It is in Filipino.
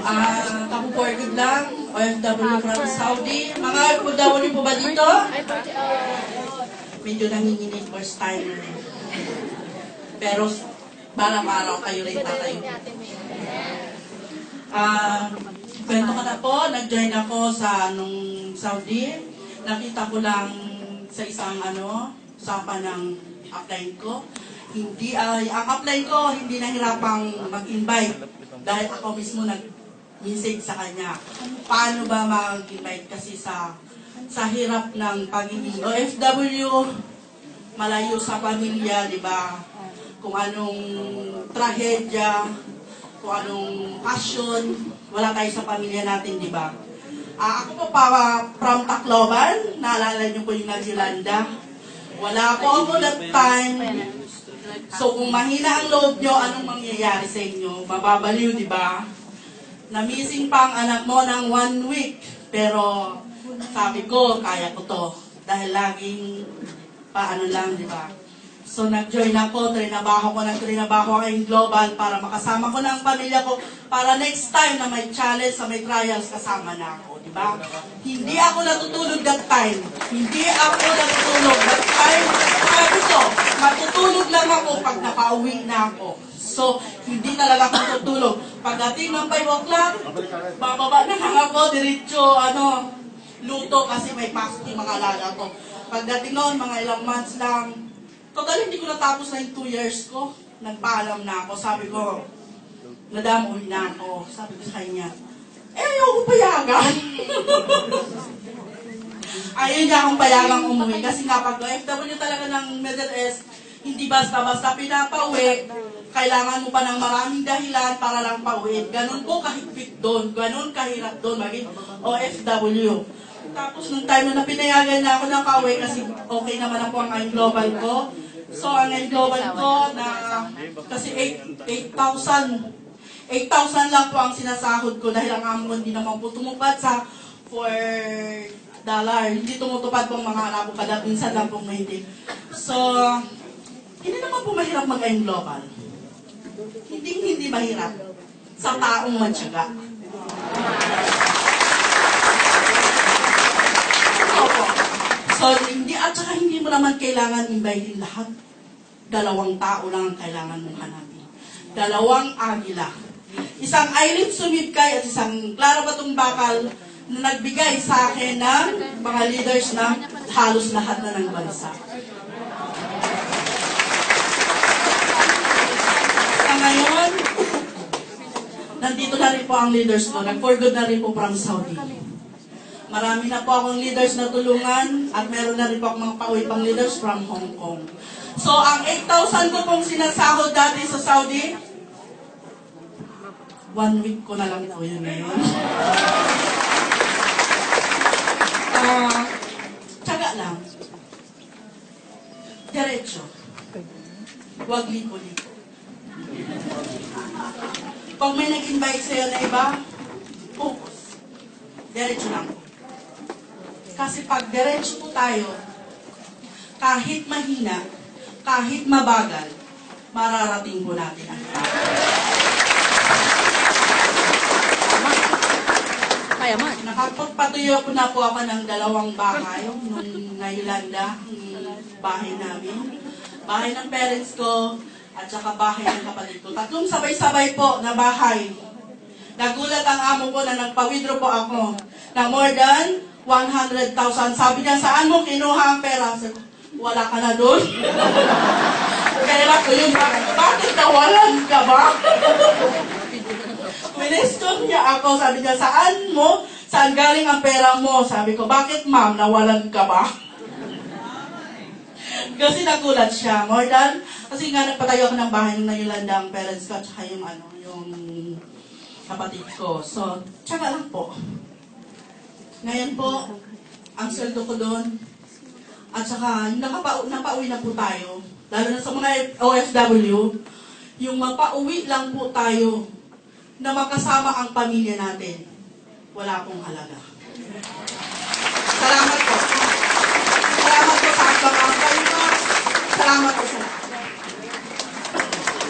Ako for good lang, OFW from Saudi. Mga OFW po ba dito? Medyo nanginginig first timer. Pero balang araw kayo rin tatayo. Kwento ka na po, nag-join ako sa Saudi. Nakita ko lang sa isang usapan ng upline ko. Ang upline ko, hindi nahirapang mag-invite dahil ako mismo nag-message sa kanya. Paano ba mag-invite? Kasi sa hirap ng pagiging OFW, malayo sa pamilya, di ba? Kung anong trahedya, kung anong passion, wala tayo sa pamilya natin, di ba? Ako po from Tacloban, naalala niyo po yung nag-Yolanda. Wala po ako that time. So kung mahina ang loob nyo, anong mangyayari sa inyo? Mababaliw, di ba? Na-missing pa ang anak mo ng 1 week. Pero sabi ko, kaya ko to. Dahil laging paano lang, di ba? So nag-join ako, trinabaho ko kayong global para makasama ko ng pamilya ko para next time na may challenge, sa may trials, kasama na ako, di ba? Hindi ako natutulog that time. That time, sabi ko, matutulog lang ako pag nakauwi na ako. So, hindi talaga ako tutulog. Pagdating ng 5 o'clock, bababa na lang ako, diretso, luto kasi may pasok yung mga alaga ko. Pagdating noon, mga ilang months lang, total hindi ko natapos na yung 2 years ko. Nagpaalam na ako. Sabi ko, Madam, uwi na ako. Sabi ko sa kanya, ayaw ko payagan. Ayaw niya akong payagang umuwi. Kasi nga pag OFW talaga ng Middle East, hindi basta-basta pinapauwi. Kailangan mo pa ng maraming dahilan para lang pauwi. Ganun po kahigpit doon. Ganun kahirap doon maging OFW. Tapos nung time na pinayagan na ako ng pauwi kasi okay naman ako ang global ko. So ang global ko na kasi 8,000 lang po ang sinasahod ko dahil ang amo hindi naman po tumupad sa $4. Hindi tumutupad po mga Arabo kada minsan lang po hindi. So hindi naman po mahirap mag-global. Hindi mahirap sa taong matyaga. So, hindi mo naman kailangan invitein lahat. 2 tao lang ang kailangan mong hanapin. 2 agila. Isang Eileen Sumibkay at isang Clara Batong Bakal na nagbigay sa akin ng mga leaders na halos lahat na ng bansa. Ngayon, nandito na rin po ang leaders ko. Nag-for good na rin po from Saudi. Marami na po akong leaders na tulungan at meron na rin po akong mga pauwi pang leaders from Hong Kong. So, ang 8,000 ko pong sinasahod dati sa Saudi, 1 week ko na lang po yun ngayon. Tsaga lang. Diretso. Huwag liko-liko. Pag may nag-invite sa'yo na iba, focus. Diretso lang po. Kasi pag diretso po tayo, kahit mahina, kahit mabagal, mararating po natin ang kaya man. Nakapagpatuyo po na po ako ng 2 bahay nung na-Yolanda, bahay namin. Bahay ng parents ko, at saka bahay ng kapatid ko. 3 sabay-sabay po na bahay. Nagulat ang amo ko na nagpa-withdraw po ako na more than 100,000. Sabi niya, saan mo kinuha ang pera? Sabi, wala ka na doon. Pera ko yun. Bakit nawalan ka ba? Ministon niya ako. Sabi niya, saan galing ang pera mo? Sabi ko, bakit ma'am, nawalan ka ba? Kasi nagulat siya. More than, kasi nga nagpatayo ako ng bahay nung na-Yolanda ang parents ko at saka yung kapatid ko. So, tsaka lang po. Ngayon po, ang sweldo ko doon, at saka napauwi na po tayo, lalo na sa mga OFW, yung mapauwi lang po tayo na makasama ang pamilya natin, wala pong halaga. Salamat po. Salamat po sa mga kayo. Salamat po